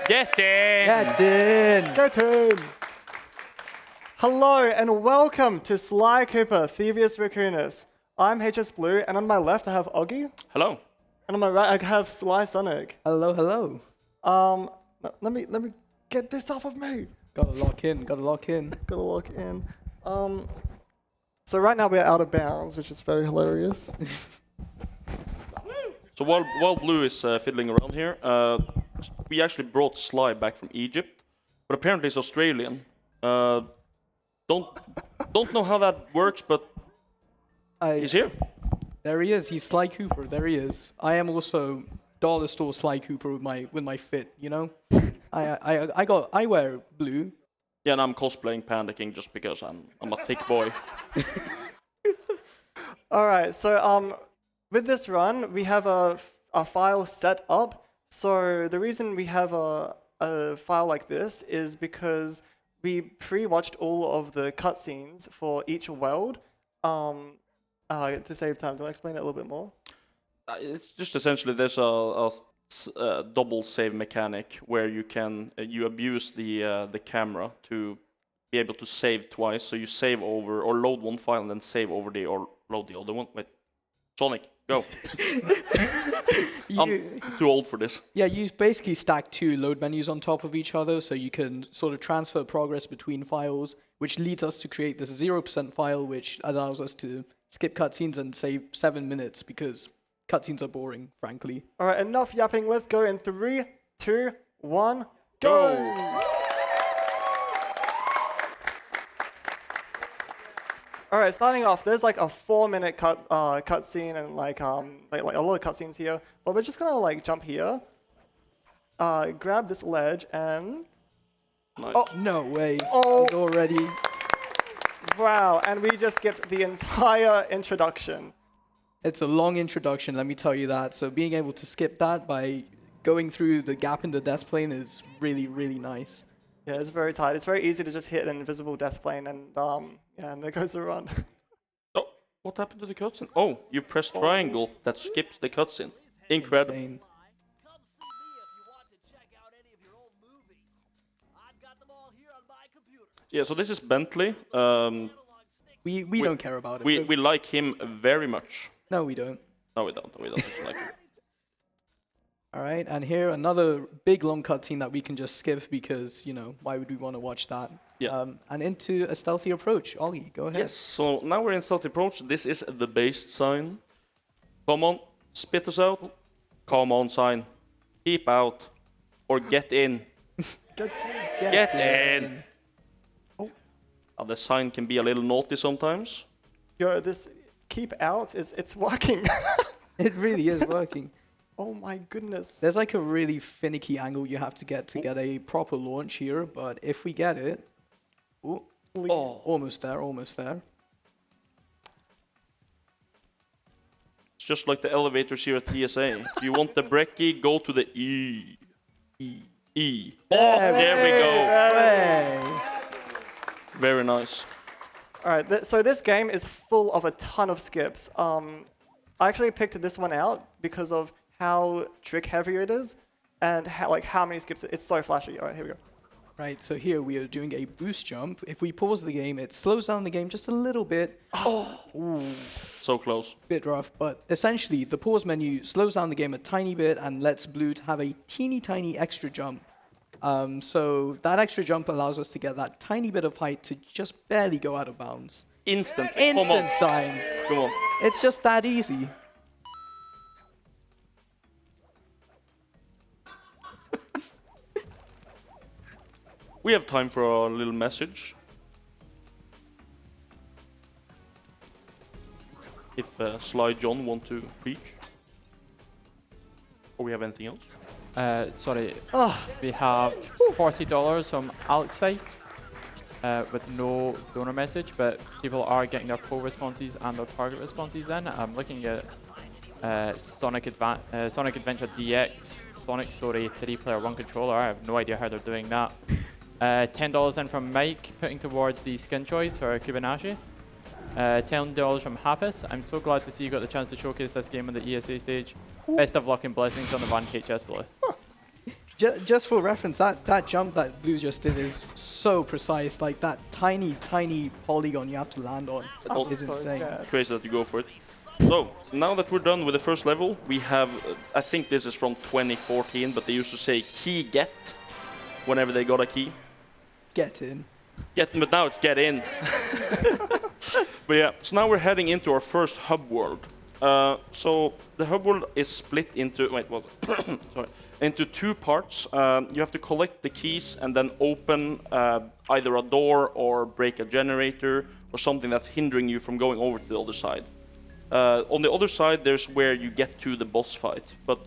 Get in! Get in! Get in! Hello and welcome to Sly Cooper, Thievius Raccoonus. I'm hsblue, and on my left I have Oggy, Hello. and on my right I have Sly Sonic. Hello, hello. Let me get this off of me. Gotta lock in, gotta lock in. Gotta lock in. So right now we're out of bounds, which is very hilarious. So while Blue is fiddling around here, we actually brought Sly back from Egypt, but apparently he's Australian. Don't know how that works, but he's here. There he is. He's Sly Cooper. There he is. I am also dollar store Sly Cooper with my fit. You know, I wear blue. Yeah, and I'm cosplaying Panda King just because I'm a thick boy. All right, so with this run we have a file set up. So the reason we have a file like this is because we pre-watched all of the cutscenes for each world to save time. Do I explain it a little bit more? It's just essentially there's a double save mechanic where you abuse the camera to be able to save twice. So you save over or load one file and then save over or load the other one. Wait, Sonic, go. I'm too old for this. Yeah, you basically stack two load menus on top of each other, so you can sort of transfer progress between files, which leads us to create this 0% file, which allows us to skip cutscenes and save 7 minutes because cutscenes are boring, frankly. All right, enough yapping. Let's go in 3, 2, 1, go! All right, starting off, there's like a 4-minute cutscene and like a lot of cutscenes here. But we're just gonna like jump here, grab this ledge and. Nice. Oh No way! Oh. He's already. Wow! And we just skipped the entire introduction. It's a long introduction, let me tell you that. So being able to skip that by going through the gap in the death plane is really, really nice. Yeah, it's very tight. It's very easy to just hit an invisible death plane and yeah, and there goes the run. Oh, what happened to the cutscene? Oh, you press triangle that skips the cutscene. Incredible. Insane. Yeah, so this is Bentley. We don't care about it. We like him very much. No, we don't. No, we don't. We don't like him. All right, and here another big long cutscene that we can just skip because, you know, why would we want to watch that? Yeah. And into a stealthy approach. Ollie, go ahead. Yes, so now we're in stealth approach. This is the based sign. Come on, spit us out. Come on, sign. Keep out. Or get in. Get in. Oh. The sign can be a little naughty sometimes. Yo, this keep out it's working. It really is working. Oh my goodness. There's like a really finicky angle you have to get a proper launch here, but if we get it... Ooh, almost there, almost there. It's just like the elevators here at TSA. If you want the brekkie, go to the E. E. Oh, there we go. Hey. Very nice. All right, so this game is full of a ton of skips. I actually picked this one out because of how trick heavy it is and how many skips. It's so flashy. All right, here we go. Right, so here we are doing a boost jump. If we pause the game, it slows down the game just a little bit. Oh, ooh. So close. Bit rough, but essentially the pause menu slows down the game a tiny bit and lets Blue have a teeny tiny extra jump. So that extra jump allows us to get that tiny bit of height to just barely go out of bounds. Instant sign. Come on. It's just that easy. We have time for a little message. If Sly John want to preach. Or we have anything else? Sorry, we have $40 from Alexei with no donor message, but people are getting their poll responses and their target responses in. I'm looking at Sonic Adventure DX, Sonic Story 3-player 1 controller. I have no idea how they're doing that. $10 in from Mike, putting towards the skin choice for Kubanashi. $10 from Happis. I'm so glad to see you got the chance to showcase this game on the ESA stage. Best of luck and blessings on the van hsblue. Just for reference, that jump that Blue just did is so precise. Like that tiny polygon you have to land on is so insane. scared. Crazy that you go for it. So, now that we're done with the first level, we have, I think this is from 2014, but they used to say key get whenever they got a key. Get in. But now it's get in. But yeah, so now we're heading into our first hub world. So the hub world is split into, sorry, into two parts. You have to collect the keys and then open either a door or break a generator or something that's hindering you from going over to the other side. On the other side, there's where you get to the boss fight, but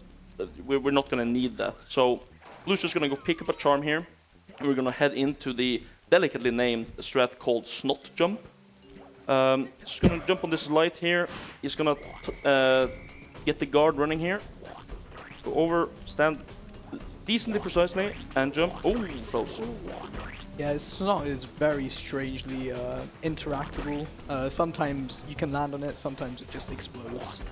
we're not going to need that. So Blue's just going to go pick up a charm here. We're going to head into the delicately named strat called Snot Jump. Just going to jump on this light here. He's going to get the guard running here. Go over, stand decently precisely, and jump. Oh, close. Yeah, Snot is very strangely interactable. Sometimes you can land on it, sometimes it just explodes.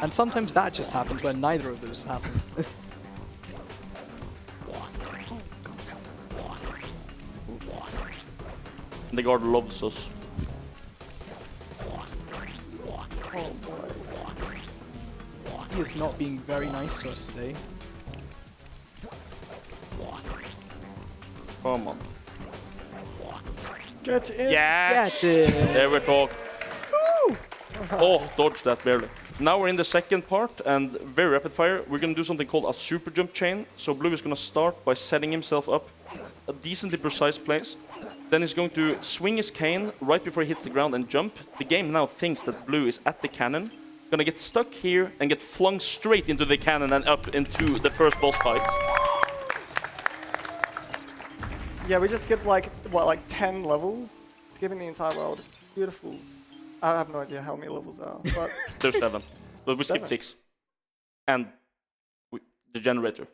And sometimes that just happens when neither of those happen. The guard loves us. Oh boy. He is not being very nice to us today. Come on. Get in. Yes! Get in. There we talk. Oh, dodged that barely. Now we're in the second part, and very rapid fire. We're going to do something called a super jump chain. So Blue is going to start by setting himself up a decently precise place. Then he's going to swing his cane right before he hits the ground and jump. The game now thinks that Blue is at the cannon. Gonna get stuck here and get flung straight into the cannon and up into the first boss fight. Yeah, we just skipped like 10 levels, skipping the entire world. Beautiful. I have no idea how many levels there are, but There's 7. But we skipped 7. 6. And the generator.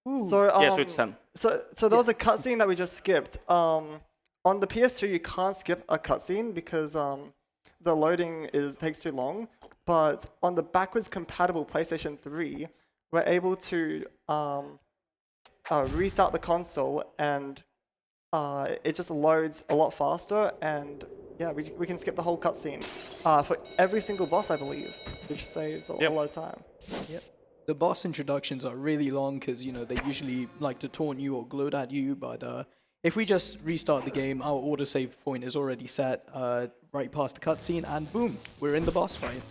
so Yeah, so it's 10. So there was a cutscene that we just skipped. On the PS2, you can't skip a cutscene because the loading takes too long. But on the backwards compatible PlayStation 3, we're able to restart the console and it just loads a lot faster. And yeah, we can skip the whole cutscene for every single boss, I believe, which saves a lot of time. Yep. The boss introductions are really long because, you know, they usually like to taunt you or gloat at you, but if we just restart the game, our autosave point is already set right past the cutscene, and boom, we're in the boss fight.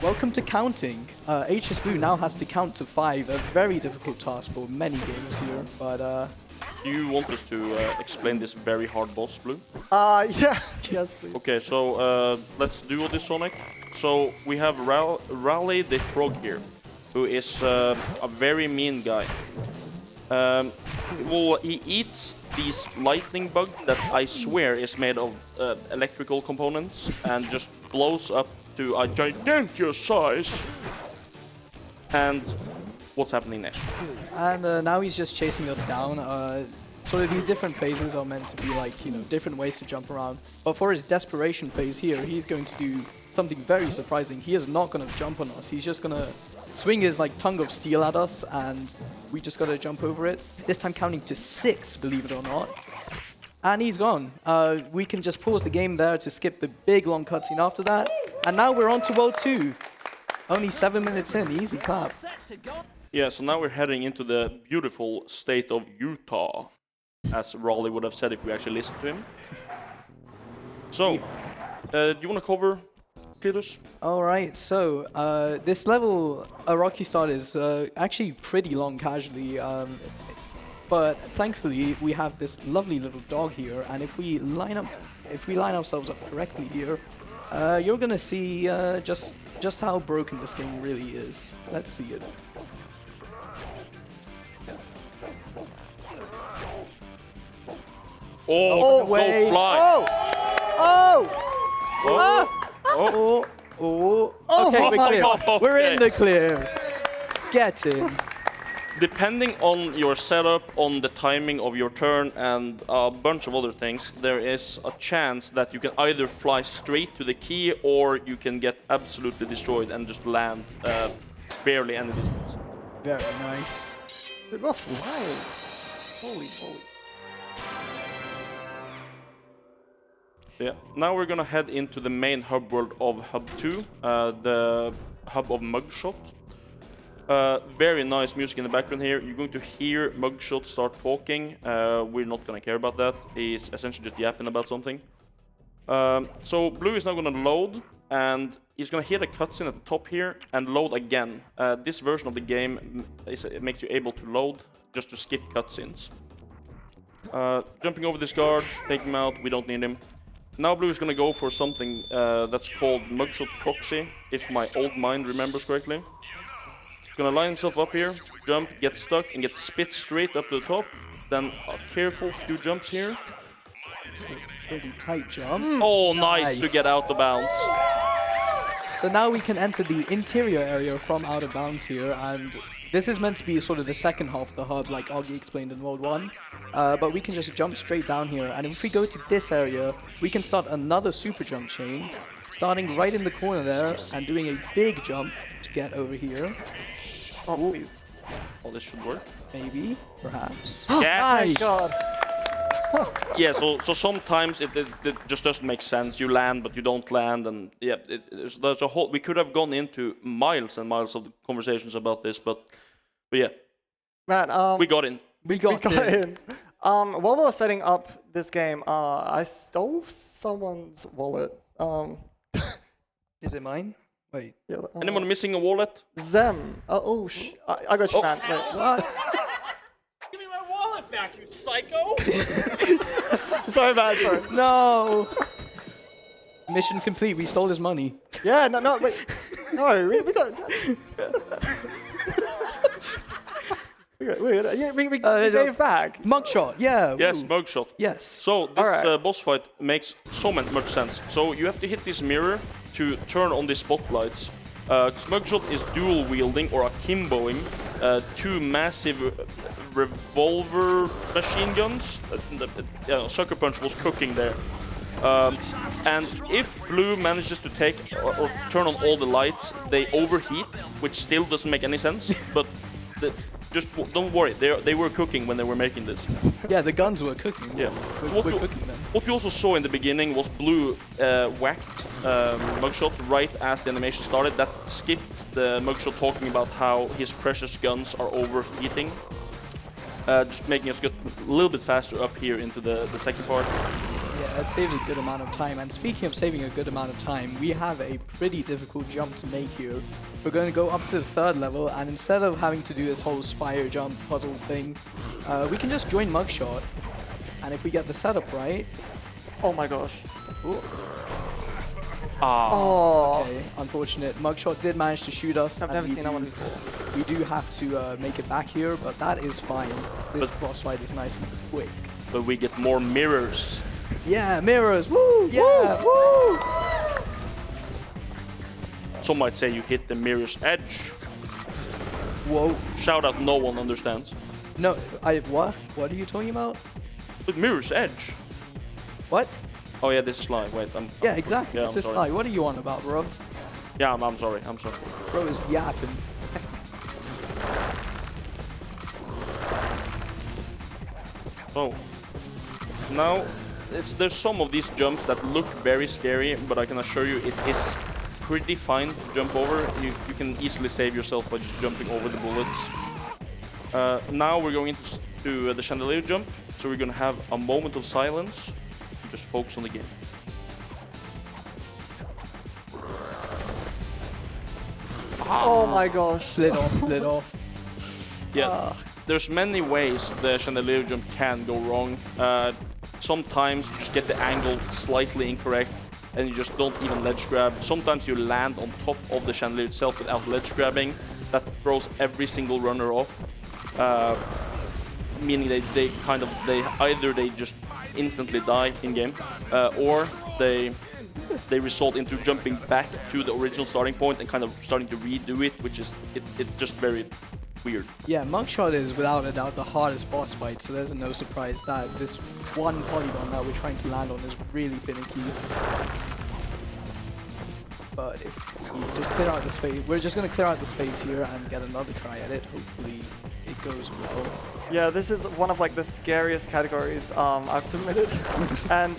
Welcome to counting. hsblue now has to count to 5, a very difficult task for many gamers here, but Do you want us to explain this very hard boss, Blue? Yeah, yes, please. Okay, so let's do this, Sonic. So we have Raleigh the Frog here, who is a very mean guy. Well, he eats these lightning bugs that I swear is made of electrical components and just blows up to a gigantic size. And what's happening next? And now he's just chasing us down. Sort of these different phases are meant to be like, you know, different ways to jump around. But for his desperation phase here, he's going to do something very surprising. He is not going to jump on us. He's just going to swing his like tongue of steel at us, and we just got to jump over it. This time counting to 6, believe it or not. And he's gone. We can just pause the game there to skip the big long cutscene after that. And now we're on to World 2. Only 7 minutes in, easy clap. Yeah, so now we're heading into the beautiful state of Utah, as Raleigh would have said if we actually listened to him. So, do you want to cover Cletus? Alright, so this level, A Rocky Start, is actually pretty long casually, but thankfully we have this lovely little dog here, and if we line ourselves up correctly here, you're gonna see just how broken this game really is. Let's see it. Oh, way. go fly! Okay, we're clear. We're in the clear. Get in. Depending on your setup, on the timing of your turn, and a bunch of other things, there is a chance that you can either fly straight to the key, or you can get absolutely destroyed and just land barely any distance. Very nice. We're flying. Holy moly. Yeah. Now we're gonna head into the main hub world of Hub 2, the hub of Mugshot. Very nice music in the background here. You're going to hear Mugshot start talking. We're not gonna care about that. He's essentially just yapping about something. So Blue is now gonna load, and he's gonna hit a cutscene at the top here and load again. This version of the game it makes you able to load just to skip cutscenes. Jumping over this guard, taking him out. We don't need him. Now Blue is gonna go for something that's called Mugshot Proxy, if my old mind remembers correctly. He's gonna line himself up here, jump, get stuck, and get spit straight up to the top. Then a careful few jumps here. It's a pretty tight jump. Oh, nice to get out of bounds. So now we can enter the interior area from out of bounds here, and this is meant to be sort of the second half of the hub, like Augie explained in World 1. But we can just jump straight down here, and if we go to this area, we can start another super jump chain, starting right in the corner there, and doing a big jump to get over here. Oh, please. Oh, this should work. Maybe, perhaps. Yes! My God. Yeah, so sometimes it just doesn't make sense. You land, but you don't land, and yeah, there's a whole. We could have gone into miles and miles of conversations about this, but yeah, Man, we got in. We got in. While we were setting up this game, I stole someone's wallet. Is it mine? Wait. Yeah, Anyone missing a wallet? Zem. I got you, Oh. man. Wait. What? Give me my wallet back, you psycho! Sorry, man. Sorry. No! Mission complete, we stole his money. Yeah, no, wait. No, we got... we gave back. Mugshot, yeah. Yes, woo. Mugshot. Yes. So this Alright. boss fight makes so much sense. So you have to hit this mirror to turn on the spotlights. Because Mugshot is dual wielding or akimboing two massive revolver machine guns. Sucker Punch was cooking there. And if Blue manages to take or turn on all the lights, they overheat, which still doesn't make any sense. But just don't worry, they were cooking when they were making this. Yeah, the guns were cooking. Yeah. So We're cooking them. what we also saw in the beginning was Blue whacked Mugshot right as the animation started. That skipped the Mugshot talking about how his precious guns are overheating. Just making us get a little bit faster up here into the second part. Yeah, it saves a good amount of time. And speaking of saving a good amount of time, we have a pretty difficult jump to make here. We're going to go up to the third level, and instead of having to do this whole spire jump puzzle thing, we can just join Mugshot. And if we get the setup right... Oh my gosh. Ooh, Ah. Oh. okay, unfortunate. Mugshot did manage to shoot us. I've and never we seen that one do- before. We do have to make it back here, but that is fine. This boss fight is nice and quick. But we get more mirrors. Yeah, mirrors! Woo! Yeah! Woo! Some might say you hit the mirror's edge. Whoa. Shout out, no one understands. No, what? What are you talking about? But mirror's edge. What? Oh yeah, this is Sly. Wait, Yeah, exactly. Yeah, It's I'm a sorry. Sly. What are you on about, bro? Yeah, I'm sorry. I'm sorry. Bro is yapping. So now there's some of these jumps that look very scary, but I can assure you it is pretty fine to jump over. You can easily save yourself by just jumping over the bullets. Now we're going into the chandelier jump, so we're gonna have a moment of silence and just focus on the game. Oh my gosh. Slid off, slid off. Yeah, there's many ways the chandelier jump can go wrong. Sometimes you just get the angle slightly incorrect and you just don't even ledge grab. Sometimes you land on top of the chandelier itself without ledge grabbing. That throws every single runner off. Meaning they either they just instantly die in game, or they result into jumping back to the original starting point and kind of starting to redo it, which is it's just very weird. Yeah, Mugshot is without a doubt the hardest boss fight, so there's no surprise that this one polygon that we're trying to land on is really finicky. but if we just clear out the space, we're just going to clear out the space here and get another try at it. Hopefully it goes well. Yeah, this is one of like the scariest categories I've submitted, and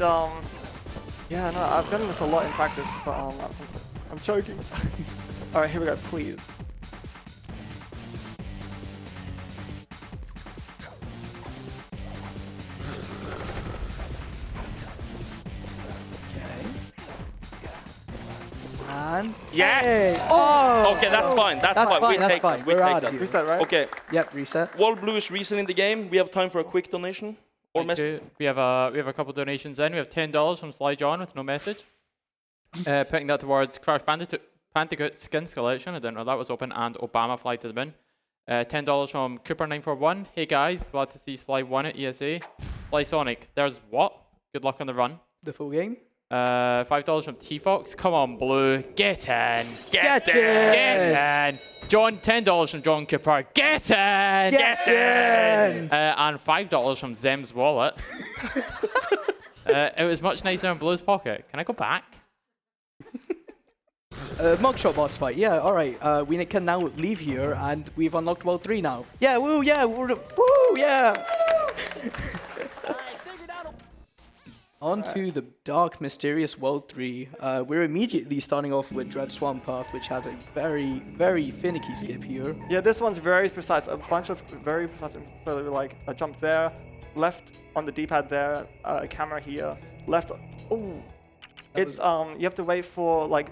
yeah, no, I've done this a lot in practice, but I'm choking. All right, here we go, please. And Yes! Hey! Oh! Okay, that's fine. That's fine. We That's take fine. that. We We're take out that. here. Reset, right? Okay. Yep, reset. While Blue is resetting the game, we have time for a quick donation or message. We have a couple donations in. We have $10 from Sly John with no message. Putting that towards Crash Bandicoot Skins Collection. I didn't know that was open, and Obama Fly to the Bin. $10 from Cooper941. Hey guys, glad to see Sly 1 at ESA. Sly Sonic, there's what? Good luck on the run. The full game. $5 from T-Fox. Come on, Blue. Get in. Get in. Get in. John, $10 from John Cooper. Get in. Get in. And $5 from Zem's wallet. It was much nicer in Blue's pocket. Can I go back? Mugshot boss fight. Yeah, all right. We can now leave here, and we've unlocked World 3 now. Yeah, woo, yeah, woo, yeah. On to the dark, mysterious World 3. We're immediately starting off with Dread Swamp Path, which has a very, very finicky skip here. Yeah, this one's very precise. A bunch of very precise. So like a jump there, left on the D-pad there, camera here, left. Oh, it's you have to wait for like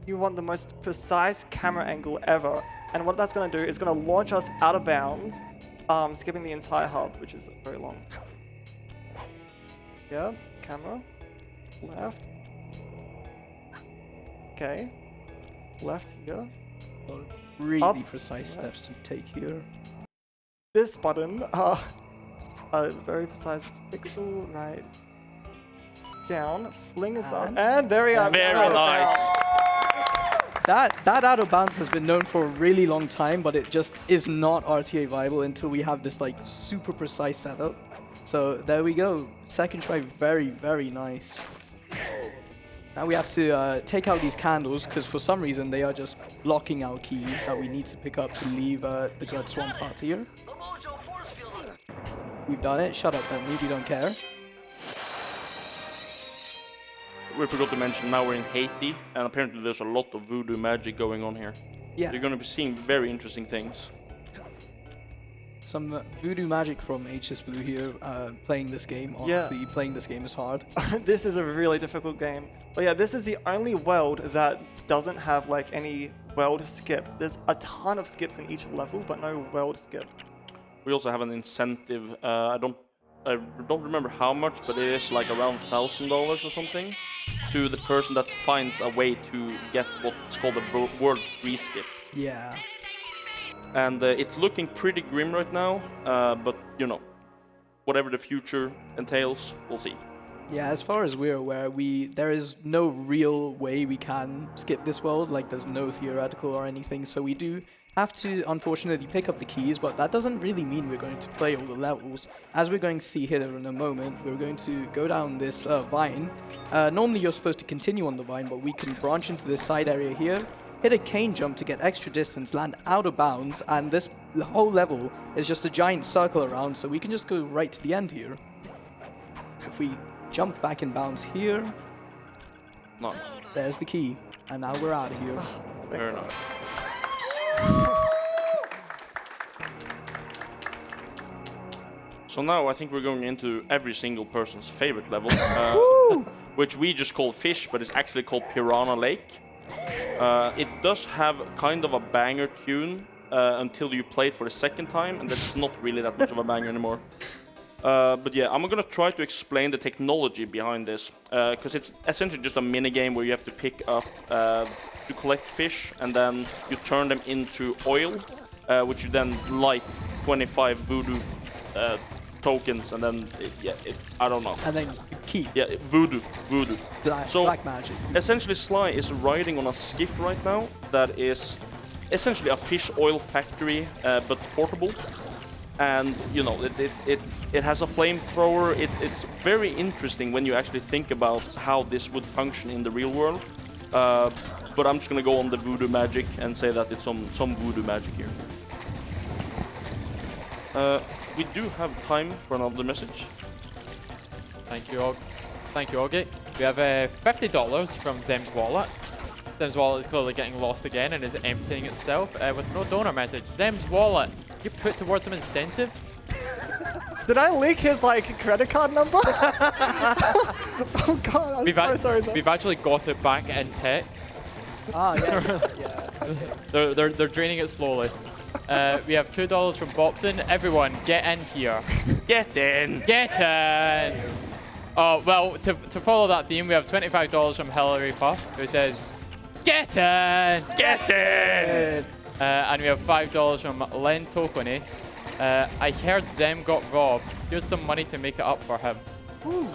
you want the most precise camera angle ever, and what that's gonna do is gonna launch us out of bounds, skipping the entire hub, which is very long. Yeah, camera, left. Okay, left here. Really Up. precise steps to take here. This button, very precise pixel, right, down, fling us up, and there we are. Very nice. That out of bounds has been known for a really long time, but it just is not RTA viable until we have this like super precise setup. So there we go. Second try, very, very nice. Now we have to take out these candles, because for some reason they are just blocking our key that we need to pick up to leave the Dread Swamp Path here. We've done it. Shut up, Bentley. We don't care. We forgot to mention, now we're in Haiti, and apparently there's a lot of voodoo magic going on here. Yeah. You're going to be seeing very interesting things. Some voodoo magic from hsblue here, playing this game. Honestly, playing this game is hard. This is a really difficult game. But yeah, this is the only world that doesn't have like any world skip. There's a ton of skips in each level, but no world skip. We also have an incentive. I don't remember how much, but it is like around $1,000 or something to the person that finds a way to get what's called a World 3 skip. Yeah. And it's looking pretty grim right now, but you know, whatever the future entails, we'll see. Yeah, as far as we're aware, there is no real way we can skip this world. Like, there's no theoretical or anything, so we do have to, unfortunately, pick up the keys, but that doesn't really mean we're going to play all the levels. As we're going to see here in a moment, we're going to go down this vine. Normally, you're supposed to continue on the vine, but we can branch into this side area here, hit a cane jump to get extra distance, land out of bounds, and this whole level is just a giant circle around, so we can just go right to the end here. If we jump back in bounds here, Nice. there's the key, and now we're out of here. Fair enough. So now I think we're going into every single person's favorite level, which we just call Fish, but it's actually called Piranha Lake. It does have kind of a banger tune until you play it for the second time, and that's not really that much of a banger anymore. But yeah, I'm gonna try to explain the technology behind this, because it's essentially just a mini game where you have to pick up, to collect fish, and then you turn them into oil, which you then light 25 voodoo tokens, and then I don't know. And then key. Yeah, voodoo. Black magic. Essentially, Sly is riding on a skiff right now that is essentially a fish oil factory, but portable. And you know, it has a flamethrower. It's very interesting when you actually think about how this would function in the real world. but I'm just gonna go on the voodoo magic and say that it's some voodoo magic here. We do have time for another message. Thank you, Augie. We have $50 from Zem's wallet. Zem's wallet is clearly getting lost again and is emptying itself with no donor message. Zem's wallet, you put towards some incentives? Did I leak his like credit card number? Oh god, I'm so sorry. Zem. We've actually got it back in tech. Ah, yeah. Yeah. Okay. They're draining it slowly. We have $2 from Bobson. Everyone, get in here. Get in! Get in! Oh, well, to follow that theme, we have $25 from Hillary Puff, who says, get in! Get in! And we have $5 from Len Tokone. I heard Zem got robbed. Here's some money to make it up for him. Woo.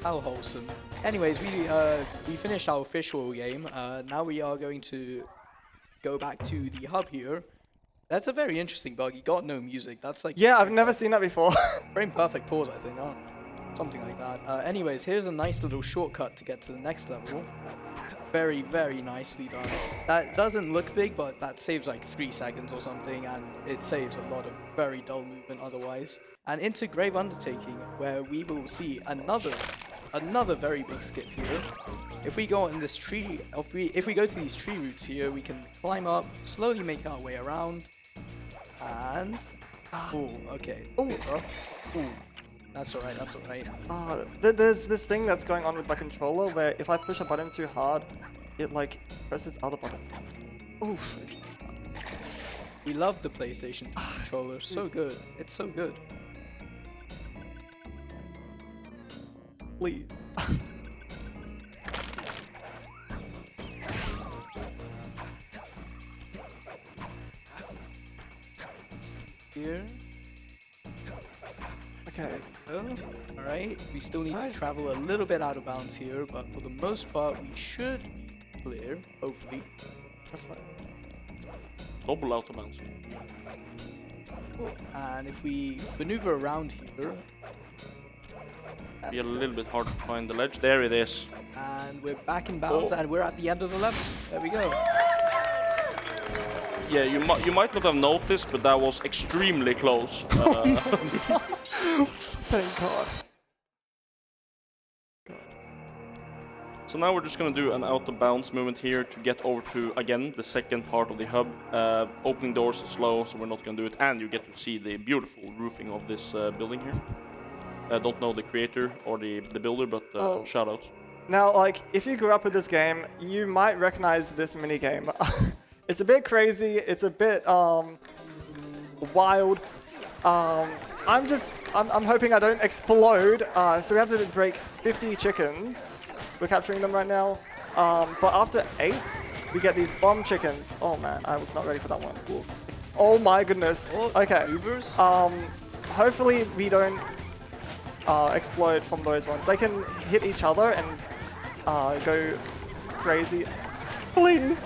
How wholesome. Anyways, we finished our official game. Now we are going to go back to the hub here. That's a very interesting bug. You got no music. That's like Yeah, I've never seen that before. frame perfect pause, I think. Something like that. Anyways, here's a nice little shortcut to get to the next level. Very, very nicely done. That doesn't look big, but that saves like 3 seconds or something, and it saves a lot of very dull movement otherwise. And into Grave Undertaking, where we will see another very big skip here. If we go on this tree, if we go to these tree roots here, we can climb up, slowly make our way around, and oh, okay. Oh, that's alright. That's alright. There's this thing that's going on with my controller where if I push a button too hard, it like presses other button. Oof. We love the PlayStation controller. So good. It's so good. Please. Here. Okay. Oh, alright. We still need Nice. to travel a little bit out of bounds here, but for the most part, we should be clear, hopefully. That's fine. Double out of bounds. Cool. And if we maneuver around here, Be a little bit hard to find the ledge. There it is. and we're back in bounds, Oh. and we're at the end of the level. There we go. Yeah, you might not have noticed, but that was extremely close. Thank God. So now we're just gonna do an out of bounds movement here to get over to, again, the second part of the hub. Opening doors is slow, so we're not gonna do it. And you get to see the beautiful roofing of this building here. I don't know the creator or the builder, but shout out. Now, like, if you grew up with this game, you might recognize this minigame. It's a bit crazy. It's a bit wild. I'm hoping I don't explode. So we have to break 50 chickens. We're capturing them right now. But after 8, we get these bomb chickens. Oh man, I was not ready for that one. Ooh. Oh my goodness. Okay. Hopefully we don't explode from those ones. They can hit each other and go crazy. Please.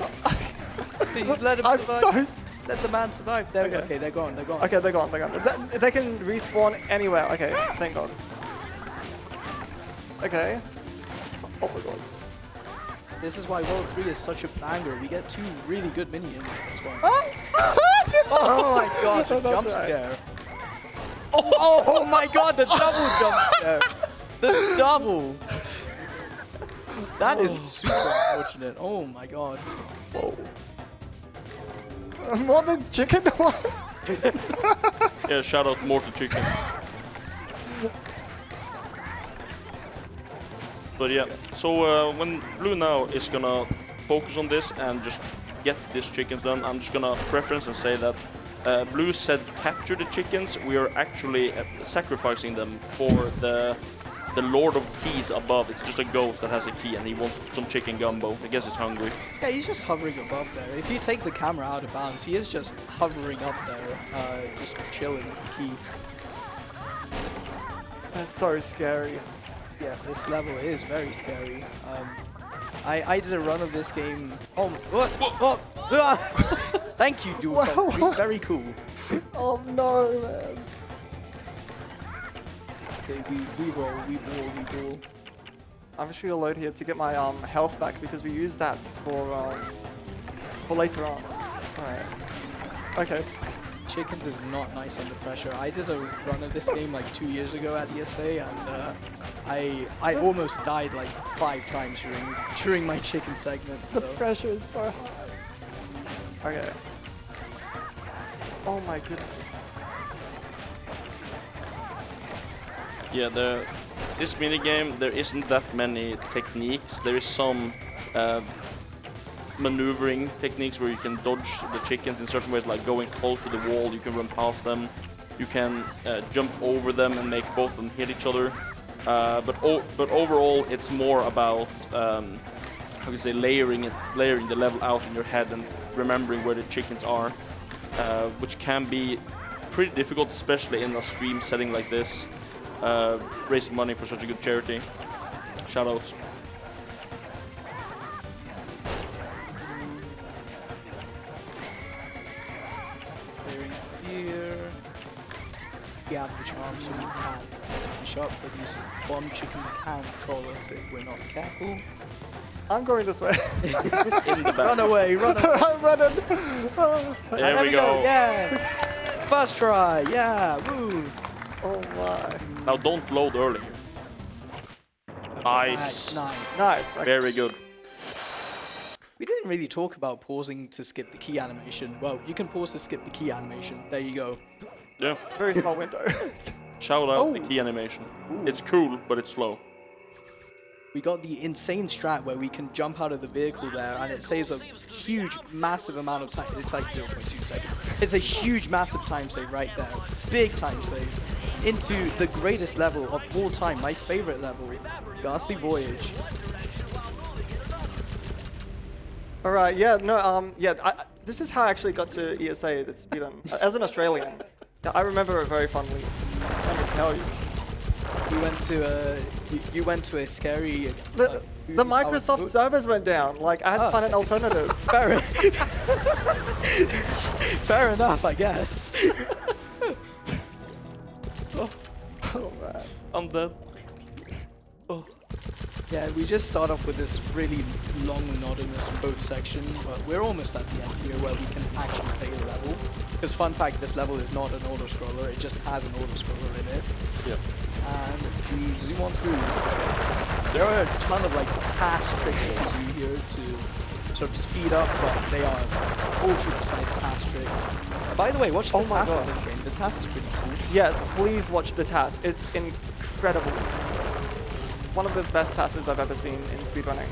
Please let him I'm survive. so. Let the man survive. There we go. Okay. Okay, they're gone. They're gone. Okay, they're gone. They're gone. They can respawn anywhere. Okay, thank God. Okay. Oh my God. This is why World 3 is such a banger. We get 2 really good minions in this one. Oh my God, the That's jump right. scare. Oh my God, the double jump scare. The double. That is super unfortunate. Oh my God. Whoa. More than chicken? What? Yeah, shout out more to chicken. But yeah, so when Blue now is gonna focus on this and just get these chickens done, I'm just gonna preference and say that Blue said capture the chickens. We are actually sacrificing them for the Lord of Keys above. It's just a ghost that has a key and he wants some chicken gumbo. I guess he's hungry. Yeah, he's just hovering above there. If you take the camera out of bounds, he is just hovering up there, just chilling with the key. That's so scary. Yeah, this level is very scary. I did a run of this game. Oh, what? Thank you, Dual Wow. Concrete. Very cool. Oh no, man. Okay, we roll, we ball. I'm just gonna load here to get my health back because we use that for later on. Alright. Okay. Chickens is not nice under pressure. I did a run of this game like 2 years ago at ESA, and I almost died like 5 times during my chicken segment. The pressure is so high. Okay. Oh my goodness. Yeah, this minigame, there isn't that many techniques. There is some maneuvering techniques where you can dodge the chickens in certain ways, like going close to the wall, you can run past them, you can jump over them and make both of them hit each other. But overall, it's more about how can you say, layering the level out in your head and remembering where the chickens are, which can be pretty difficult, especially in a stream setting like this. Raising money for such a good charity. Shoutouts. Clearing here. We have the charm, so we can finish up, but these bomb chickens can troll us if we're not careful. I'm going this way. In the back. Run away, run away. I'm running. There we go. Yeah. First try. Yeah. Woo. Oh my. Now don't load early. Nice. Nice. Nice. Okay. Very good. We didn't really talk about pausing to skip the key animation. Well, you can pause to skip the key animation. There you go. Yeah. Very small window. Shout out Oh. the key animation. It's cool, but it's slow. We got the insane strat where we can jump out of the vehicle there, and it saves a huge, massive amount of time. It's like 0.2 seconds. It's a huge, massive time save right there. Big time save. Into the greatest level of all time, my favorite level, Ghastly Voyage. All right. Yeah. No. Yeah. This is how I actually got to ESA. That's Speedrun. As an Australian, I remember it very fondly. Let me tell you. You went to a scary. The Microsoft servers went down. Like I had to find an alternative. Fair enough, I guess. Oh man. I'm dead. Oh. Yeah, we just start off with this really long, monotonous boat section, but we're almost at the end here where we can actually play the level. Because fun fact, this level is not an auto-scroller, it just has an auto-scroller in it. Yeah. And we zoom on through. There are a ton of like task tricks you can do here to sort of speed up, but they are ultra precise task tricks. By the way, watch the task of this game. The task is pretty cool. Yes. Please watch the task. It's incredible. One of the best tasks I've ever seen in speedrunning.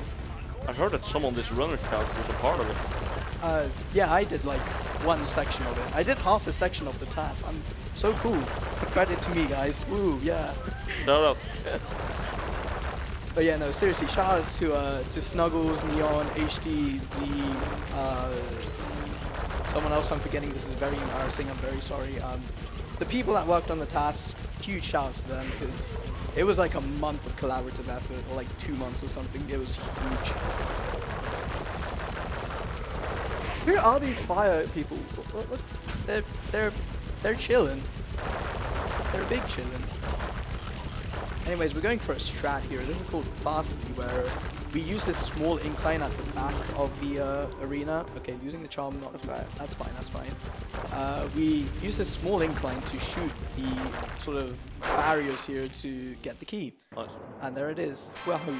I've heard that someone on this runner couch was a part of it. Yeah, I did like one section of it. I did half a section of the task. I'm so cool. Credit to me, guys. Woo, yeah. Shout out. But yeah, no, seriously, shout outs to Snuggles, Neon, HD, Z, someone else I'm forgetting. This is very embarrassing. I'm very sorry. The people that worked on the tasks, huge shouts to them because it was like a month of collaborative effort, or like 2 months or something. It was huge. Who are these fire people? What? They're chilling. They're big chilling. Anyways, we're going for a strat here. This is called Fastly, where we use this small incline at the back of the arena. Okay, using the charm, not that's fine. That's fine. We use this small incline to shoot the sort of barriers here to get the key. Nice. And there it is. Wahoo!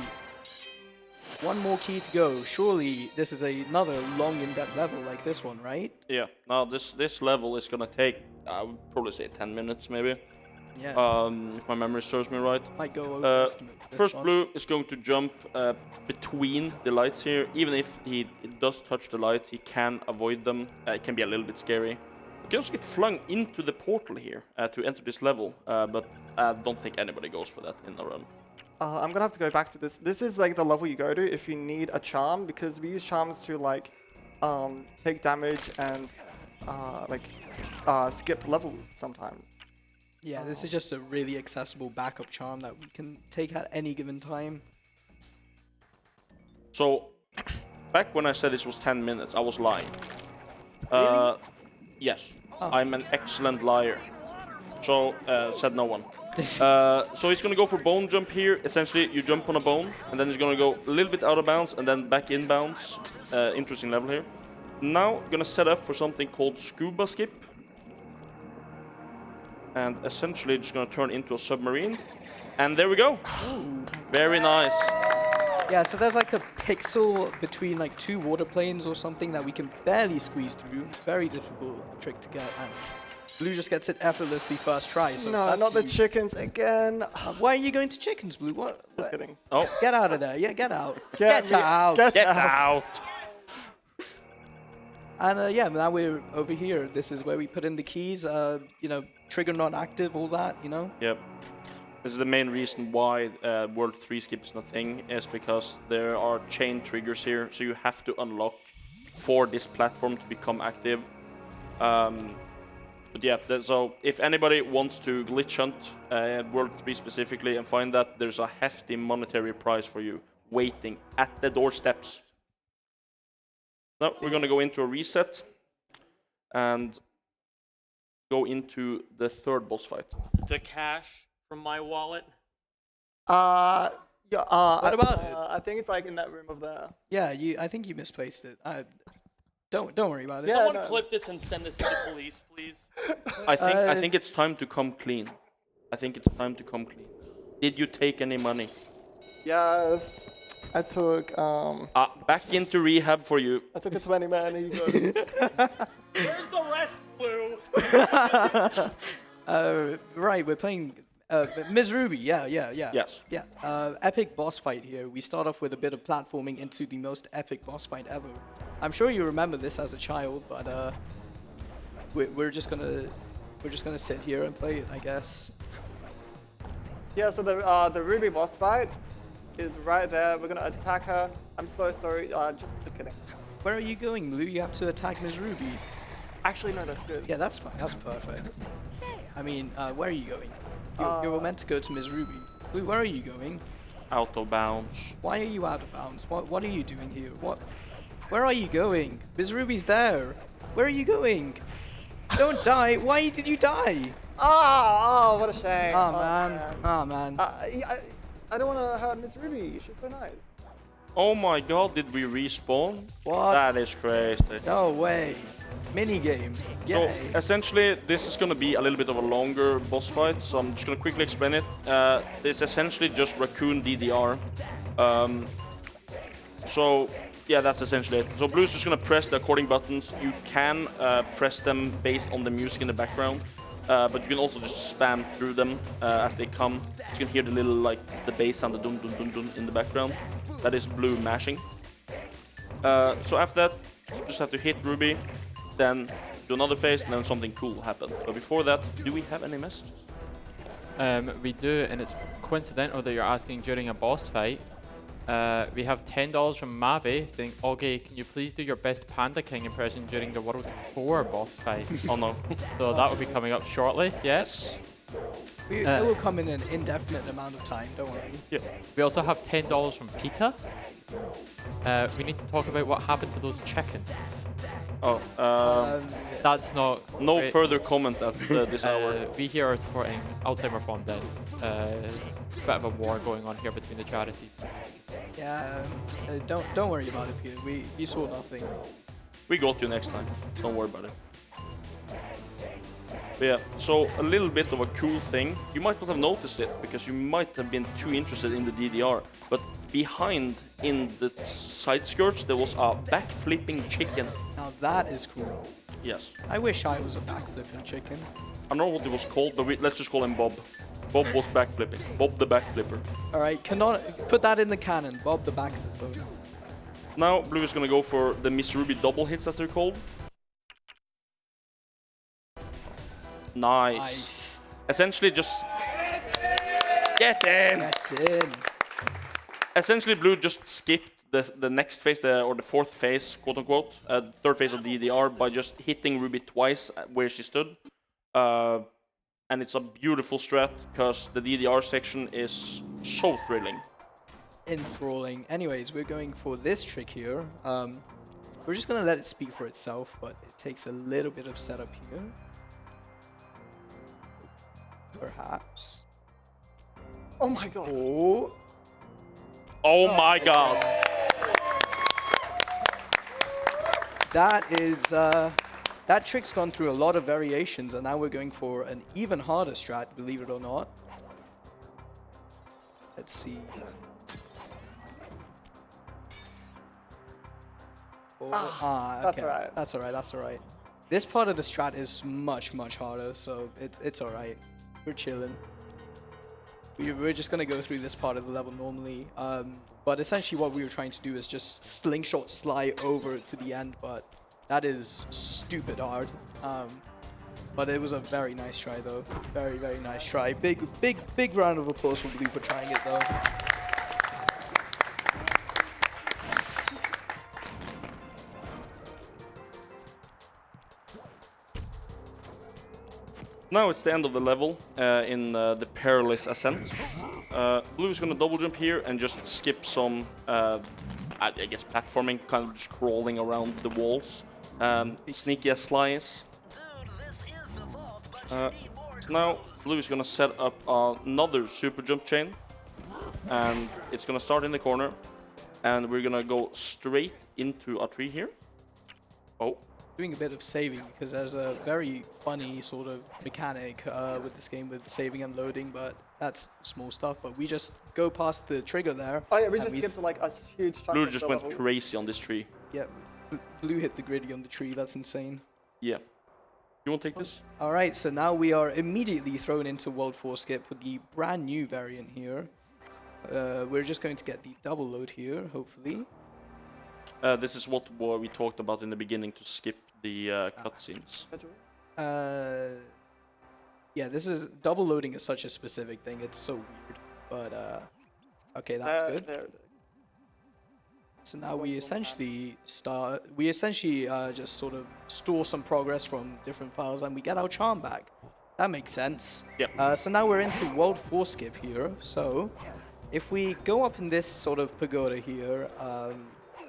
One more key to go. Surely this is another long, in-depth level like this one, right? Yeah. Now this level is gonna take, I would probably say 10 minutes maybe. Yeah. If my memory serves me right. Might go over this First one. blue is going to jump between the lights here. Even if he does touch the light, he can avoid them. It can be a little bit scary. You can also get flung into the portal here to enter this level, but I don't think anybody goes for that in the run. I'm gonna have to go back to this. This is like the level you go to if you need a charm, because we use charms to like take damage and skip levels sometimes. Yeah, this is just a really accessible backup charm that we can take at any given time. So, back when I said this was 10 minutes, I was lying. Really? Yes, Oh. I'm an excellent liar. So, said no one. So he's gonna go for bone jump here. Essentially, you jump on a bone, and then he's gonna go a little bit out of bounds, and then back in bounds. Interesting level here. Now, gonna set up for something called scuba skip. And essentially, just gonna turn into a submarine. And there we go. Ooh. Very nice. Yeah, so there's like a pixel between like two water planes or something that we can barely squeeze through. Very difficult trick to get, and Blue just gets it effortlessly first try. So No, that's not the huge. chickens again. Why are you going to chickens, Blue? What? Just kidding. Oh, Get out of there. Yeah, get out. Get out. Get get out. out. And yeah, now we're over here. This is where we put in the keys. You know, trigger not active, all that. You know. Yep. This is the main reason why World 3 skip is not a thing, is because there are chain triggers here, so you have to unlock for this platform to become active. But yeah, so if anybody wants to glitch hunt World 3 specifically and find that, there's a hefty monetary prize for you waiting at the doorsteps. Now we're gonna go into a reset and go into the third boss fight. The cash from my wallet. Yeah. What about it? I think it's like in that room over there. Yeah, I think you misplaced it. Don't worry about it. Yeah, Someone no. clip this and send this to the police, please. I think it's time to come clean. I think it's time to come clean. Did you take any money? Yes. I took Back into rehab for you. a 20 man. Here you go. Where's the rest, Blue? Right, we're playing Ms. Ruby. Yeah. Yes. Yeah. Epic boss fight here. We start off with a bit of platforming into the most epic boss fight ever. I'm sure you remember this as a child, but we're just gonna sit here and play it, I guess. Yeah. So the Ruby boss fight is right there. We're gonna attack her. I'm so sorry. Just kidding. Where are you going, Blue? You have to attack Ms. Ruby. Actually, no, that's good. Yeah, that's fine. That's perfect. I mean, where are you going? You're meant to go to Ms. Ruby. Blue, where are you going? Out of bounds. Why are you out of bounds? What are you doing here? Where are you going? Ms. Ruby's there. Where are you going? Don't die. Why did you die? Oh, what a shame. Oh, man. Oh, man. I don't want to hurt Miss Ruby. She's so nice. Oh my god, did we respawn? What? That is crazy. No way. Minigame. So Yay. essentially, this is going to be a little bit of a longer boss fight, so I'm just going to quickly explain it. It's essentially just Raccoon DDR. So yeah, that's essentially it. So Blue's just going to press the according buttons. You can press them based on the music in the background, but you can also just spam through them as they come. You can hear the little, like, the bass sound, the dun dun dun dun in the background. That is Blue mashing. So after that, you just have to hit Ruby, then do another phase, and then something cool will happen. But before that, do we have any messages? We do, and it's coincidental that you're asking during a boss fight. We have $10 from Mavi saying, "Okay, can you please do your best Panda King impression during the World 4 boss fight?" Oh no. So that will be coming up shortly. Yes. It will come in an indefinite amount of time, don't worry. Yeah. We also have $10 from Pita. We need to talk about what happened to those chickens. Oh, That's not no great. further comment at this hour. We here are supporting Alzheimer Fund then. Bit of a war going on here between the charities. Yeah, don't worry about it, Peter. We saw nothing. We got you next time. Don't worry about it. But yeah, so a little bit of a cool thing. You might not have noticed it because you might have been too interested in the DDR. But behind, in the side skirts, there was a backflipping chicken. Now that is cool. Yes. I wish I was a backflipping chicken. I don't know what it was called, but let's just call him Bob. Bob was backflipping. Bob the backflipper. All right, put that in the canon. Bob the backflipper. Now Blue is gonna go for the Miss Ruby double hits, as they're called. Nice. Essentially, just get in. Get in. Essentially, Blue just skipped the next phase, or the fourth phase, quote unquote, third phase of DDR by just hitting Ruby twice where she stood. And it's a beautiful strat because the DDR section is so thrilling. Enthralling. Anyways, we're going for this trick here. We're just gonna let it speak for itself, but it takes a little bit of setup here. Perhaps. Oh my god. Oh. Oh my god. That is, that trick's gone through a lot of variations, and now we're going for an even harder strat, believe it or not. Let's see. Oh, that's okay. alright. That's alright, that's alright. This part of the strat is much, much harder, so it's alright. We're chilling. We're just gonna go through this part of the level normally. But essentially what we were trying to do is just slingshot Sly over to the end, but that is stupid hard. But it was a very nice try though. Very, very nice try. Big round of applause for Blue for trying it though. Now it's the end of the level in the perilous ascent. Blue is gonna double jump here and just skip some, I guess, platforming, kind of just crawling around the walls. Sneaky as Sly is. So now Blue is gonna set up another super jump chain, and it's gonna start in the corner, and we're gonna go straight into a tree here. Oh. Doing a bit of saving because there's a very funny sort of mechanic with this game with saving and loading, but that's small stuff. But we just go past the trigger there. Oh yeah, we just get to like a huge chunk Blue of just the went level. crazy on this tree. Yeah, Blue hit the griddy on the tree. That's insane. Yeah. You want to take this? All right, so now we are immediately thrown into World 4 Skip with the brand new variant here. We're just going to get the double load here, hopefully. This is what we talked about in the beginning to skip the cutscenes. Yeah, this is double loading is such a specific thing. It's so weird, but okay, that's good. There. So now we essentially just sort of store some progress from different files, and we get our charm back. That makes sense. Yep. So now we're into World 4 Skip here. So if we go up in this sort of pagoda here,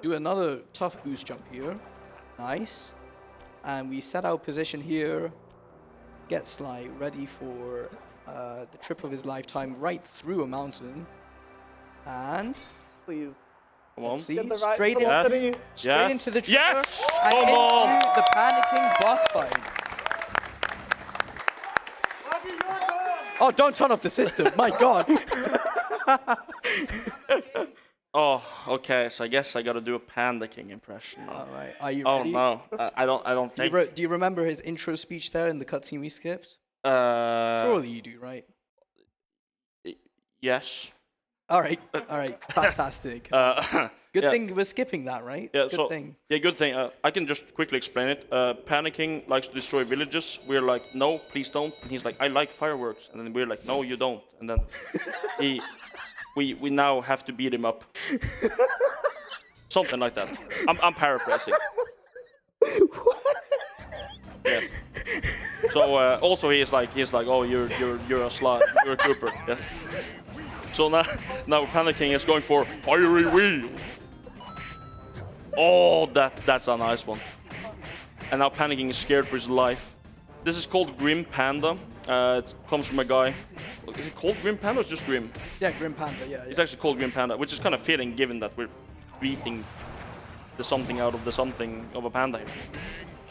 do another tough boost jump here. Nice. And we set our position here, get Sly ready for the trip of his lifetime right through a mountain. And Please. Come on. let's see, Get the right straight, velocity. straight into the trigger Yes! and Come on! into the Panda King boss fight. Oh, don't turn off the system, my god. Oh, okay. So I guess I gotta do a Panda King impression. All right, are you Oh ready? no, I don't think. Do you remember his intro speech there in the cutscene we skipped? Uh, Surely you do, right? Yes. All right, fantastic. Good yeah. thing we're skipping that, right? Yeah. Good thing. Yeah, good thing. I can just quickly explain it. Panda King likes to destroy villages. We're like, no, please don't. And he's like, I like fireworks. And then we're like, no, you don't. And then we now have to beat him up. Something like that. I'm paraphrasing. Yeah. So also he's like, oh, you're a Sly, you're a Cooper. Yeah. So now Panda King is going for fiery wheel. Oh, that's a nice one. And now Panda King is scared for his life. This is called Grim Panda. It comes from a guy. Is it called Grim Panda or just Grim? Yeah, Grim Panda. Yeah. It's actually called Grim Panda, which is kind of fitting given that we're beating the something out of the something of a panda here.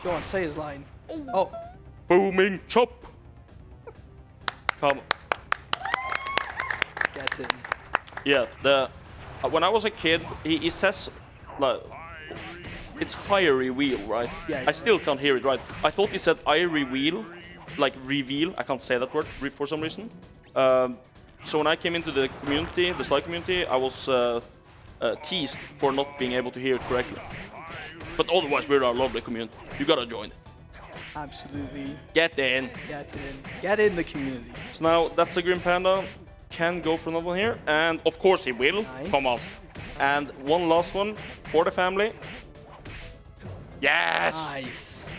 Go on, say his line. Oh, Booming chop. Come on. get in. Yeah, when I was a kid, he says like it's fiery wheel, right? Yeah. I still can't hear it right. I thought he said irie wheel, like reveal. I can't say that word for some reason. So when I came into the community, the Sly community, I was teased for not being able to hear it correctly. But otherwise, we're a lovely community. You gotta join it. Absolutely. Get in. Get in. Get in the community. So now that's a Grim Panda. Can go for another one here, and of course he will. Nice. Come on. And one last one for the family. Yes. Nice.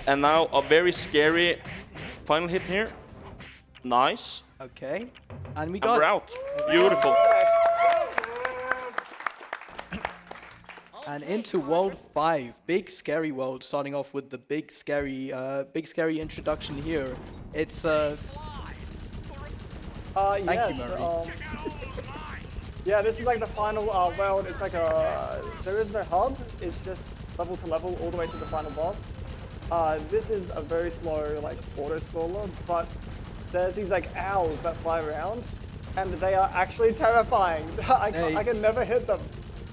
And now a very scary final hit here. Nice. Okay. And we And got we're out. Beautiful. and into World 5. Big scary world. Starting off with the big scary introduction here. It's Thank yes, you, Murray. Yeah, this is like the final world. It's like there is no hub. It's just level to level all the way to the final boss. This is a very slow like auto scroller, but there's these like owls that fly around, and they are actually terrifying. I can never hit them.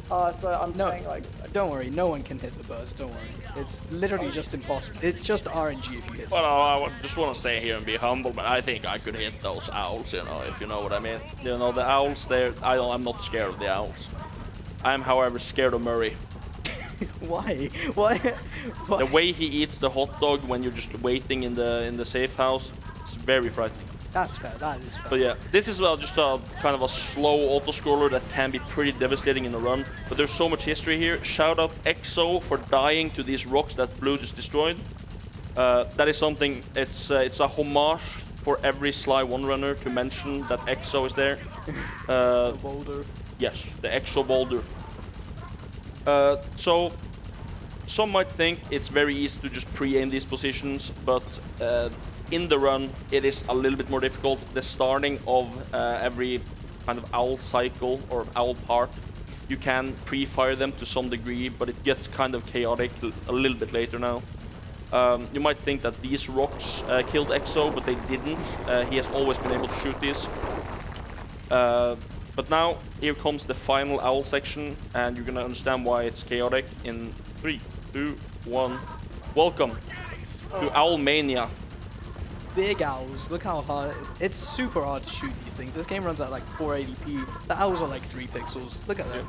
So I'm playing like. Don't worry, no one can hit the birds. Don't worry. It's literally just impossible. It's just RNG if you hit. Well, I just want to stay here and be humble, but I think I could hit those owls, you know, if you know what I mean. You know, the owls, I'm not scared of the owls. I'm, however, scared of Murray. Why? Why? The way he eats the hot dog when you're just waiting in the safe house, it's very frightening. That's fair. That is fair. But yeah, this is just a kind of a slow auto-scroller that can be pretty devastating in the run. But there's so much history here. Shout out EXO for dying to these rocks that Blue just destroyed. That is something, it's a homage for every Sly 1 runner to mention that EXO is there. The boulder. Yes, the EXO boulder. So, some might think it's very easy to just pre-aim these positions, but in the run, it is a little bit more difficult. The starting of every kind of owl cycle or owl part, you can pre-fire them to some degree, but it gets kind of chaotic a little bit later now. You might think that these rocks killed EXO, but they didn't. He has always been able to shoot these. But now, here comes the final owl section, and you're gonna understand why it's chaotic in 3, 2, 1. Welcome to Owl Mania. Big owls. Look how hard. It's super hard to shoot these things. This game runs at like 480p. The owls are like 3 pixels. Look at them.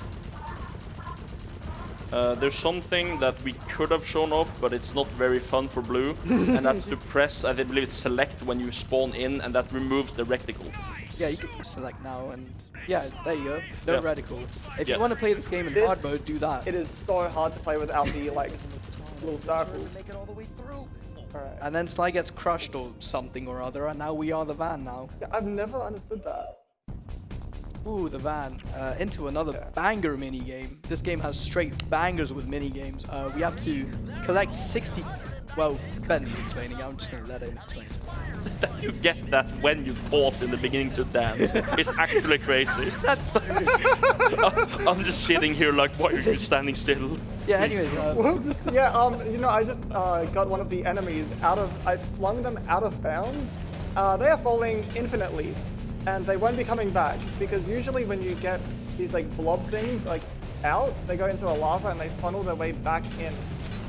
There's something that we could have shown off, but it's not very fun for Blue, and that's to press, I believe it's select when you spawn in, and that removes the reticle. Yeah, you can press select now, and yeah, there you go. No Yeah. reticle. If Yeah. you want to play this game in This- hard mode, do that. It is so hard to play without the like little circle. Make it all the way through. Alright. And then Sly gets crushed or something or other, and now we are the van now. Yeah, I've never understood that. Ooh, the van. Into another banger mini game. This game has straight bangers with mini games. We have to collect 60. Well, Bentley's explaining. I'm just gonna let him explain. That you get that when you pause in the beginning to dance. It's actually crazy. That's I'm just sitting here like, why are you standing still? yeah. Anyways, Yeah, you know, I just got one of the enemies I flung them out of bounds. They are falling infinitely, and they won't be coming back, because usually when you get these like blob things like out, they go into the lava and they funnel their way back in.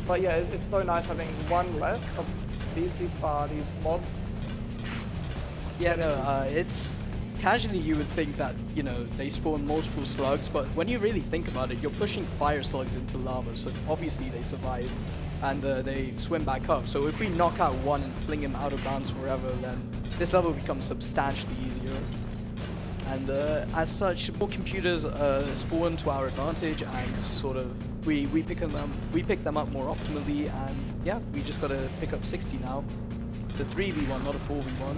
But yeah, it's so nice having one less of these mobs. yeah, no. It's casually you would think that they spawn multiple slugs, but when you really think about it, you're pushing fire slugs into lava, so obviously they survive and they swim back up. So if we knock out one and fling him out of bounds forever, then this level becomes substantially easier. And as such, more computers spawn to our advantage, and sort of we pick them up more optimally, and yeah, we just gotta pick up 60 now. It's a 3v1, not a 4v1.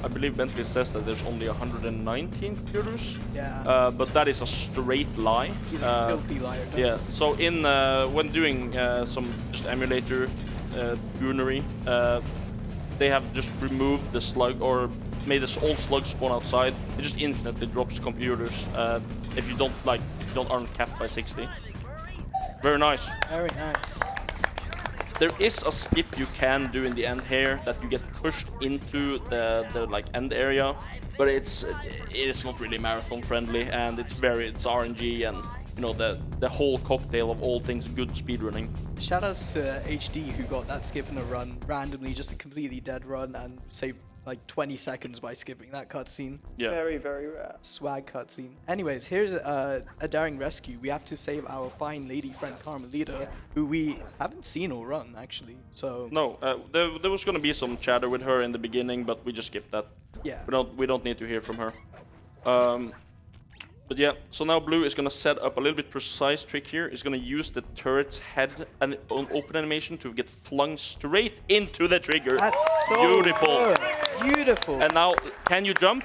I believe Bentley says that there's only 119 computers. Yeah. But that is a straight lie. He's a filthy liar. don't Yeah. you? So when doing some just emulator goonery, they have just removed the slug or made this old slug spawn outside. It just infinitely drops computers if you aren't capped by 60. Very nice. Very nice. There is a skip you can do in the end here that you get pushed into the like end area, but it is not really marathon friendly, and it's RNG and the whole cocktail of all things good speedrunning. Shoutouts to HD who got that skip in a run randomly, just a completely dead run, and saved like 20 seconds by skipping that cutscene. Yeah. Very, very rare. Swag cutscene. Anyways, here's a daring rescue. We have to save our fine lady friend Carmelita, who we haven't seen all run actually. So No, there was gonna be some chatter with her in the beginning, but we just skipped that. yeah. We don't need to hear from her. But yeah, so now Blue is gonna set up a little bit precise trick here. He's gonna use the turret's head and open animation to get flung straight into the trigger. That's so Beautiful. good. Beautiful. And now, can you jump?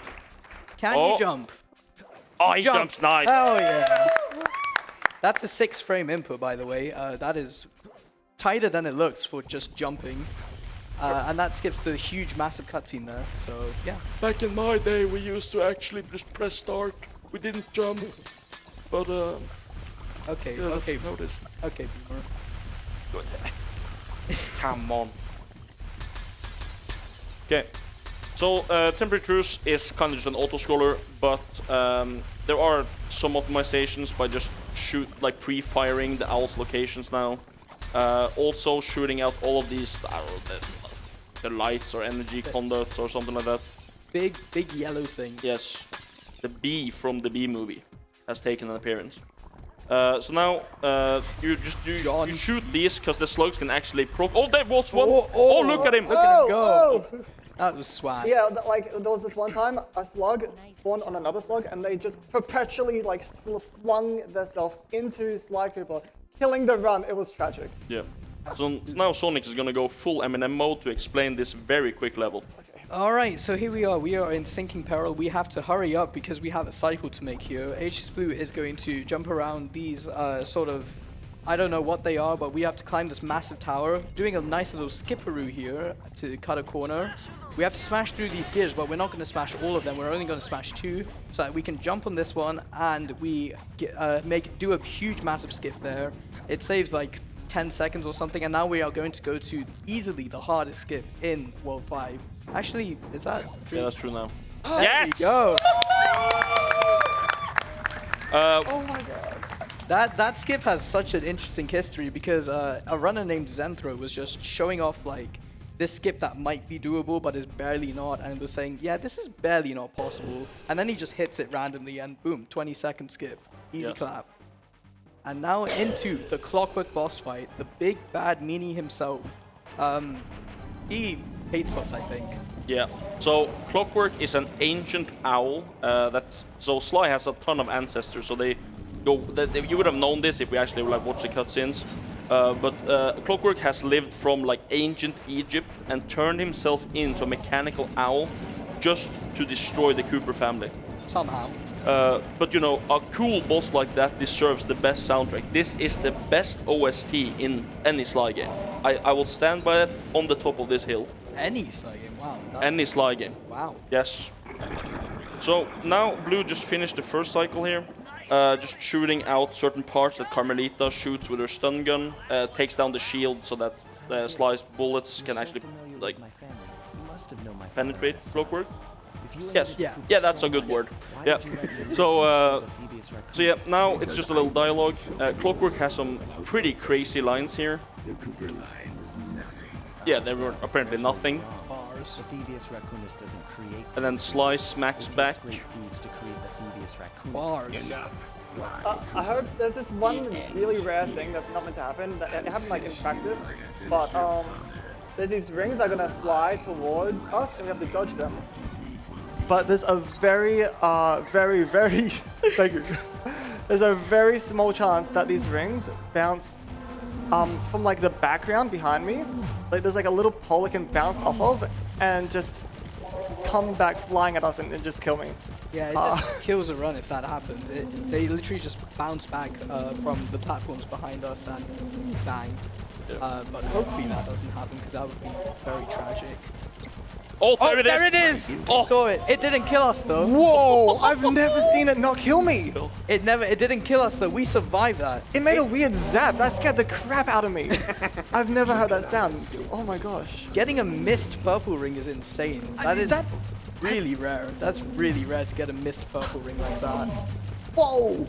Can Oh. you jump? Oh, he jumps nice. Oh yeah. That's a 6-frame input, by the way. That is tighter than it looks for just jumping. And that skips the huge, massive cutscene there. So yeah. Back in my day, we used to actually just press start. We didn't jump. But Okay. yeah, Okay. that's how it is. Okay, Boomer. Good. Come on. Okay. So temperatures is kind of just an auto scroller, but there are some optimizations by just pre-firing the owl's locations now. Also shooting out all of these, I don't know, the lights or energy conduits or something like that. Big yellow thing. Yes, the bee from the Bee movie has taken an appearance. So now you shoot these because the slugs can actually proc. Oh, there was one! Oh, look at him! Look at him go! Oh! That was swag. Yeah, there was this one time a slug spawned on another slug, and they just perpetually flung themselves into Sly Cooper, killing the run. It was tragic. Yeah. So now Sonic is gonna go full Eminem mode to explain this very quick level. Alright, so here we are. We are in sinking peril. We have to hurry up because we have a cycle to make here. hsblue is going to jump around these sort of, I don't know what they are, but we have to climb this massive tower, doing a nice little skipperoo here to cut a corner. We have to smash through these gears, but we're not going to smash all of them. We're only going to smash 2, so that we can jump on this one and we do a huge, massive skip there. It saves like 10 seconds or something, and now we are going to go to easily the hardest skip in World 5. Actually, is that true? Yeah, that's true now. There we go. Oh my god. That skip has such an interesting history because a runner named Zenthro was just showing off like this skip that might be doable but is barely not, and was saying, yeah, this is barely not possible. And then he just hits it randomly and boom, 20-second skip. Easy clap. And now into the Clockwork boss fight, the big bad meanie himself. He hates us, I think. Yeah. So Clockwork is an ancient owl. So Sly has a ton of ancestors. So they go. You would have known this if we actually watched the cutscenes. But Clockwork has lived from ancient Egypt and turned himself into a mechanical owl just to destroy the Cooper family. Somehow. But you know, a cool boss like that deserves the best soundtrack. This is the best OST in any Sly game. I will stand by it on the top of this hill. Any Sly game, wow. Any Sly game. Wow. Yes. So now Blue just finished the first cycle here. Just shooting out certain parts that Carmelita shoots with her stun gun. Takes down the shield so that Sly's bullets can actually penetrate Clockwork. Yes. Yeah, that's a good word. Yeah. So yeah, now it's just a little dialogue. Clockwork has some pretty crazy lines here. Yeah, they were apparently nothing. Bars. Thievius Raccoonus doesn't create. And then Sly smacks back. Thieves to create the Thievius Raccoonus. Bars. I hope there's this one really rare thing that's not meant to happen. That it happened in practice, but there's these rings that are gonna fly towards us, and we have to dodge them. But there's a very thank you. There's a very small chance that these rings bounce from the background behind me. There's a little pole it can bounce off of and just come back flying at us and just kill me. Yeah, it just kills a run if that happens. They literally just bounce back from the platforms behind us and bang. But hopefully that doesn't happen because that would be very tragic. Oh, there it is! There it is! Oh. Saw it. It didn't kill us though. Whoa! I've never seen it not kill me. It didn't kill us though. We survived that. It made a weird zap. That scared the crap out of me. I've never heard that sound. Oh my gosh. Getting a missed purple ring is insane. That is really rare. That's really rare to get a missed purple ring like that. Whoa!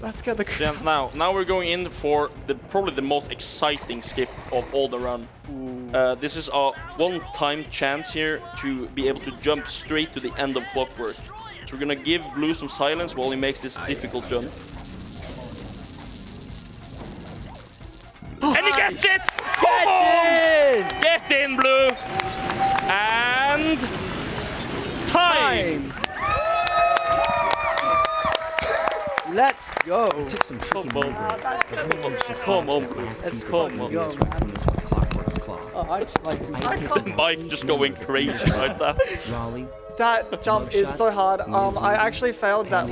That scared the crap. Yeah, now we're going in for probably the most exciting skip of all the run. This is a one-time chance here to be able to jump straight to the end of Clockwork. So we're gonna give Blue some silence while he makes this difficult jump. And he gets it! Come on! Get in, Blue! And time! Let's go. Took some tricky Come on. maneuvering, but we managed to Come on. snatch the last piece of Come the on. Thievius Raccoonus from Clockwork's claw. Oh, I just like Mike just going crazy right now. Raleigh, That jump is so hard. I actually failed that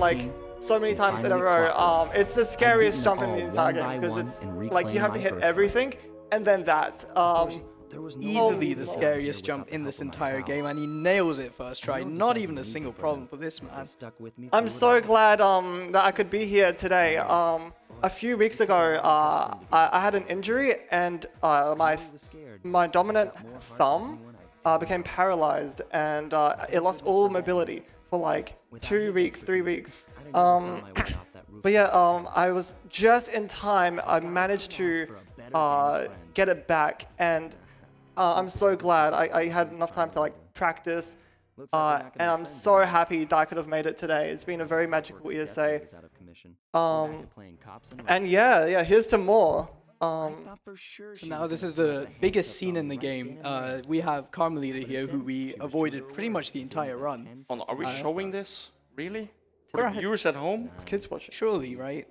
so many times in a row. It's the scariest jump in the entire game because it's you have to hit everything, and then that. There was no Easily the way scariest without jump the in help this of my entire pals. game, and he nails it first try. I know this Not hasn't even been a single easy for problem him. for this They man. stuck with me I'm through it so all. glad that I could be here today. A few weeks ago, I had an injury, and my dominant thumb became paralyzed, and it lost all mobility for like 2 weeks, 3 weeks. But yeah, I was just in time. I managed to get it back, and I'm so glad I had enough time to like practice. And I'm so happy that I could have made it today. It's been a very magical ESA. And yeah, here's to more. So now this is the biggest scene in the game. We have Carmelita here, who we avoided pretty much the entire run. Oh, no, are we showing this? Really? Go For the ahead. viewers at home? It's kids watching. Surely, right?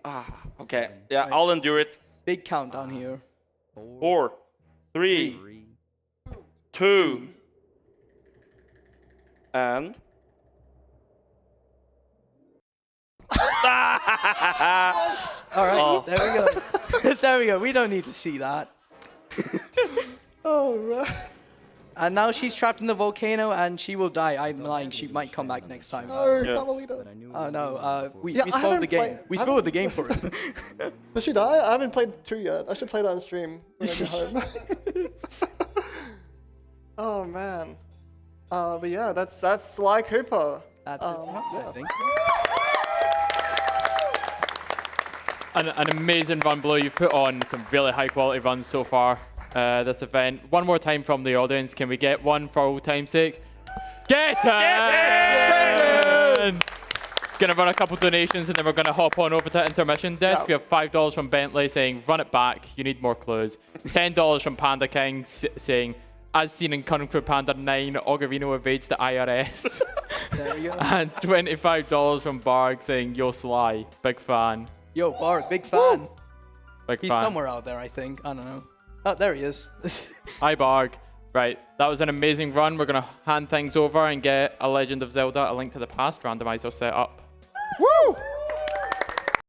Okay. Yeah, I'll endure it. Big countdown here. 4, 3, 2, and... All right, Oh. there we go. There we go. We don't need to see that. Oh, right. And now she's trapped in the volcano, and she will die. I'm lying. She might come back next time. Oh, Yeah. Carmelita. Oh no, we Yeah, I spoiled haven't the game. played- We I spoiled the game for her. Did she die? I haven't played 2 yet. I should play that on stream when I get home. Oh man. But yeah, that's Sly Cooper. That's it from us, I think. An amazing run, Blue. You've put on some really high quality runs so far this event. One more time from the audience. Can we get one for old time's sake? Get in! Gonna run a couple donations and then we're gonna hop on over to intermission desk. Yeah. We have $5 from Bentley saying, run it back, you need more clues. $10 from Panda King saying, as seen in Kung Fu Panda 9, Ogorino evades the IRS. There we go. And $25 from Barg saying, yo Sly, big fan. Yo, Bart, big fan. Big He's fan. somewhere out there, I think. I don't know. Oh, there he is. Hi Barg. Right, that was an amazing run. We're gonna hand things over and get a Legend of Zelda: A Link to the Past randomizer set up. Woo!